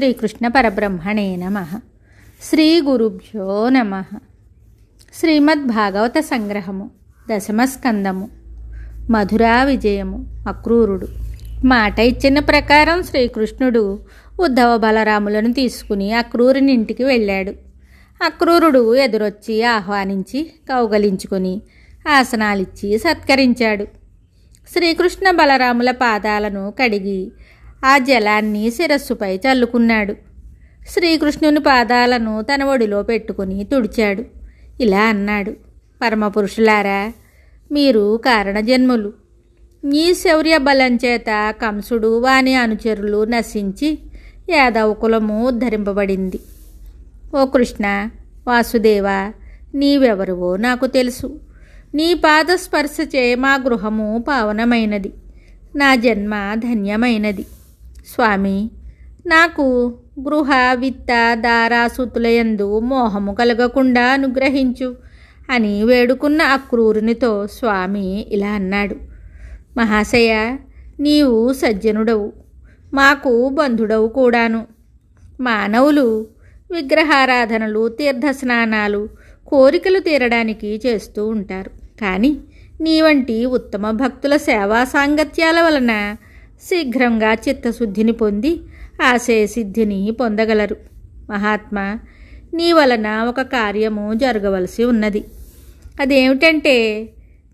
శ్రీకృష్ణ పరబ్రహ్మణే నమః. శ్రీ గురుభ్యో నమః. శ్రీమద్భాగవత సంగ్రహము, దశమస్కందము. మధురా విజయము. అక్రూరుడు. మాట ఇచ్చిన ప్రకారం శ్రీకృష్ణుడు ఉద్ధవ బలరాములను తీసుకుని అక్రూరుని ఇంటికి వెళ్ళాడు. అక్రూరుడు ఎదురొచ్చి ఆహ్వానించి కౌగలించుకొని ఆసనాలిచ్చి సత్కరించాడు. శ్రీకృష్ణ బలరాముల పాదాలను కడిగి ఆ జలాన్ని శిరస్సుపై చల్లుకున్నాడు. శ్రీకృష్ణుని పాదాలను తన ఒడిలో పెట్టుకుని తుడిచాడు. ఇలా అన్నాడు: పరమపురుషులారా, మీరు కారణజన్ములు. మీ శౌర్య బలం చేత కంసుడు వాని అనుచరులు నశించి యాదవ కులము ఉద్ధరింపబడింది. ఓ కృష్ణ, వాసుదేవ, నీవెవరువో నాకు తెలుసు. నీ పాదస్పర్శచే మా గృహము పావనమైనది, నా జన్మ ధన్యమైనది. స్వామి, నాకు గృహ విత్త దారాసుతులయందు మోహము కలగకుండా అనుగ్రహించు అని వేడుకున్న అక్రూరునితో స్వామి ఇలా అన్నాడు: మహాశయ, నీవు సజ్జనుడవు, మాకు బంధుడవు కూడాను. మానవులు విగ్రహారాధనలు, తీర్థస్నానాలు, కోరికలు తీరడానికి చేస్తూ ఉంటారు. కానీ నీ వంటి ఉత్తమ భక్తుల సేవా సాంగత్యాల వలన శీఘ్రంగా చిత్తశుద్ధిని పొంది ఆశయసిద్ధిని పొందగలరు. మహాత్మా, నీ వలన ఒక కార్యము జరగవలసి ఉన్నది. అదేమిటంటే,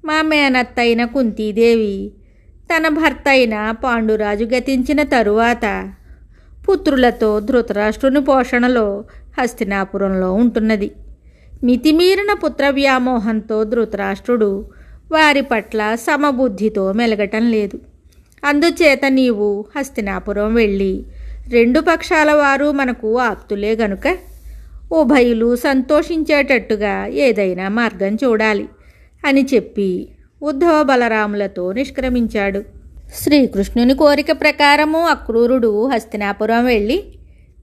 మా మేనత్త అయిన కుంతీదేవి తన భర్త అయిన పాండురాజు గతించిన తరువాత పుత్రులతో ధృతరాష్ట్రుని పోషణలో హస్తినాపురంలో ఉంటున్నది. మితిమీరిన పుత్ర వ్యామోహంతో ధృతరాష్ట్రుడు వారి పట్ల సమబుద్ధితో మెలగటం లేదు. అందుచేత నీవు హస్తినాపురం వెళ్ళి, రెండు పక్షాల వారు మనకు ఆప్తులే గనుక ఉభయులు సంతోషించేటట్టుగా ఏదైనా మార్గం చూడాలి అని చెప్పి ఉద్ధవ బలరాములతో నిష్క్రమించాడు. శ్రీకృష్ణుని కోరిక ప్రకారము అక్రూరుడు హస్తినాపురం వెళ్ళి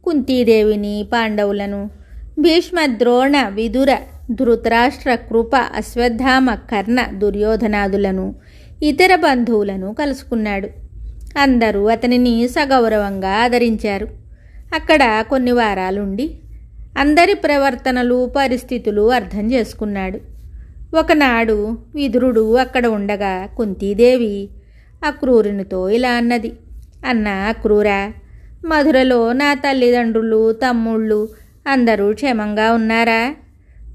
కుంతీదేవిని, పాండవులను, భీష్మ, ద్రోణ, విదుర, ధృతరాష్ట్ర, కృప, అశ్వత్థామ, కర్ణ, దుర్యోధనాదులను, ఇతర బంధువులను కలుసుకున్నాడు. అందరూ అతనిని సగౌరవంగా ఆదరించారు. అక్కడ కొన్ని వారాలుండి అందరి ప్రవర్తనలు, పరిస్థితులు అర్థం చేసుకున్నాడు. ఒకనాడు విదురుడు అక్కడ ఉండగా కుంతీదేవి అక్రూరునితో ఇలా అన్నది: అన్న అక్రూరా, మధురలో నా తల్లిదండ్రులు, తమ్ముళ్ళు అందరూ క్షేమంగా ఉన్నారా?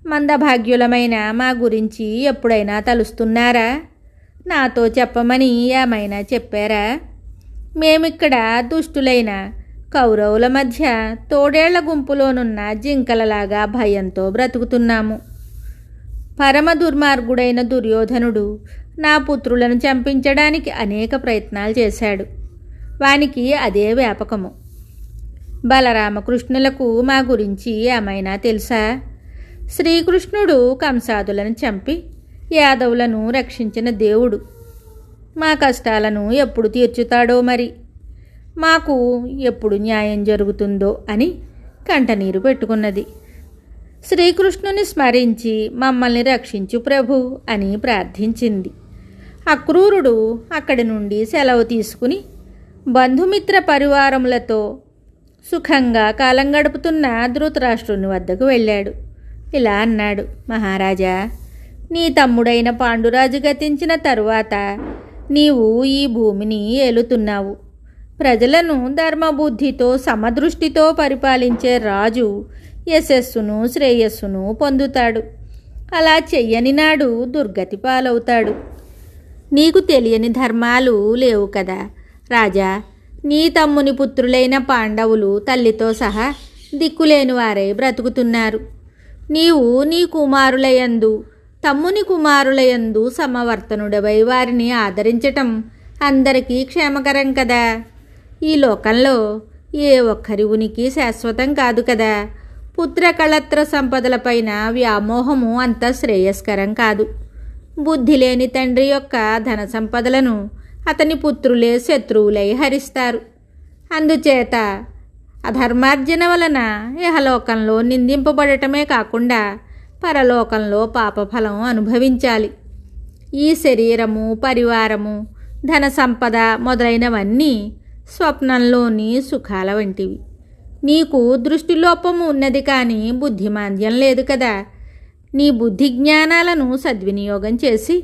మందభాగ్యులమైన మా గురించి ఎప్పుడైనా తలుస్తున్నారా? నాతో చెప్పమని ఏమైనా చెప్పారా? మేమిక్కడ దుష్టులైన కౌరవుల మధ్య తోడేళ్ల గుంపులోనున్న జింకలలాగా భయంతో బ్రతుకుతున్నాము. పరమ దుర్మార్గుడైన దుర్యోధనుడు నా పుత్రులను చంపించడానికి అనేక ప్రయత్నాలు చేశాడు. వానికి అదే వ్యాపకము. బలరామకృష్ణులకు మా గురించి ఏమైనా తెలుసా? శ్రీకృష్ణుడు కంసాదులను చంపి యాదవులను రక్షించిన దేవుడు. మా కష్టాలను ఎప్పుడు తీర్చుతాడో మరి. మాకు ఎప్పుడు న్యాయం జరుగుతుందో అని కంటనీరు పెట్టుకున్నది. శ్రీకృష్ణుని స్మరించి మమ్మల్ని రక్షించు ప్రభు అని ప్రార్థించింది. అక్రూరుడు అక్కడి నుండి సెలవు తీసుకుని బంధుమిత్ర పరివారములతో సుఖంగా కాలం గడుపుతున్న ధృతరాష్ట్రుని వద్దకు వెళ్ళాడు. ఇలా అన్నాడు: మహారాజా, నీ తమ్ముడైన పాండురాజు గతించిన తరువాత నీవు ఈ భూమిని ఏలుతున్నావు. ప్రజలను ధర్మబుద్ధితో సమదృష్టితో పరిపాలించే రాజు యశస్సును, శ్రేయస్సును పొందుతాడు. అలా చెయ్యని నాడు దుర్గతి పాలవుతాడు. నీకు తెలియని ధర్మాలు లేవు కదా రాజా. నీ తమ్ముని పుత్రులైన పాండవులు తల్లితో సహా దిక్కులేని వారై బ్రతుకుతున్నారు. నీవు నీ కుమారులయందు, తమ్ముని కుమారులయందు సమవర్తనుడవై వారిని ఆదరించటం అందరికీ క్షేమకరం కదా. ఈ లోకంలో ఏ ఒక్కరి ఉనికి శాశ్వతం కాదు కదా. పుత్ర కళత్ర సంపదలపైన వ్యామోహము అంత శ్రేయస్కరం కాదు. బుద్ధి లేని తండ్రి యొక్క ధన సంపదలను అతని పుత్రులే శత్రువులై హరిస్తారు. అందుచేత అధర్మార్జన వలన ఇహలోకంలో నిందింపబడటమే కాకుండా పరలోకంలో పాపఫలం అనుభవించాలి. ఈ శరీరము, పరివారము, ధన సంపద మొదలైనవన్నీ స్వప్నంలోని సుఖాల వంటివి. నీకు దృష్టిలోపం ఉన్నది కానీ బుద్ధిమాంద్యం లేదు కదా. నీ బుద్ధి జ్ఞానాలను సద్వినియోగం చేసి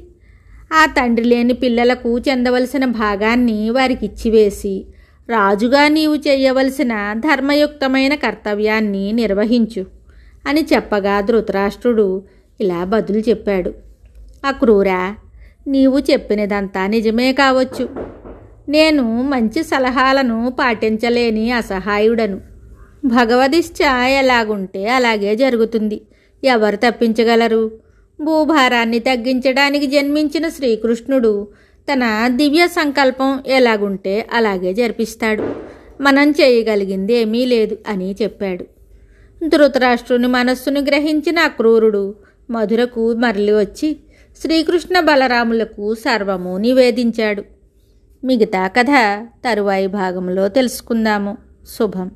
ఆ తండ్రి లేని పిల్లలకు చెందవలసిన భాగాన్ని వారికిచ్చివేసి రాజుగా నీవు చేయవలసిన ధర్మయుక్తమైన కర్తవ్యాన్ని నిర్వహించు అని చెప్పగా ధృతరాష్ట్రుడు ఇలా బదులు చెప్పాడు. అక్రూరా, నీవు చెప్పినదంతా నిజమే కావచ్చు. నేను మంచి సలహాలను పాటించలేని అసహాయుడను. భగవదిష్ట ఎలాగుంటే అలాగే జరుగుతుంది. ఎవరు తప్పించగలరు? భూభారాన్ని తగ్గించడానికి జన్మించిన శ్రీకృష్ణుడు తన దివ్య సంకల్పం ఎలాగుంటే అలాగే జరిపిస్తాడు. మనం చేయగలిగింది ఏమీ లేదు అని చెప్పాడు. ధృతరాష్ట్రుని మనస్సును గ్రహించిన అక్రూరుడు మధురకు మరలి వచ్చి శ్రీకృష్ణ బలరాములకు సర్వము నివేదించాడు. మిగతా కథ తరువాయి భాగంలో తెలుసుకుందాము. శుభం.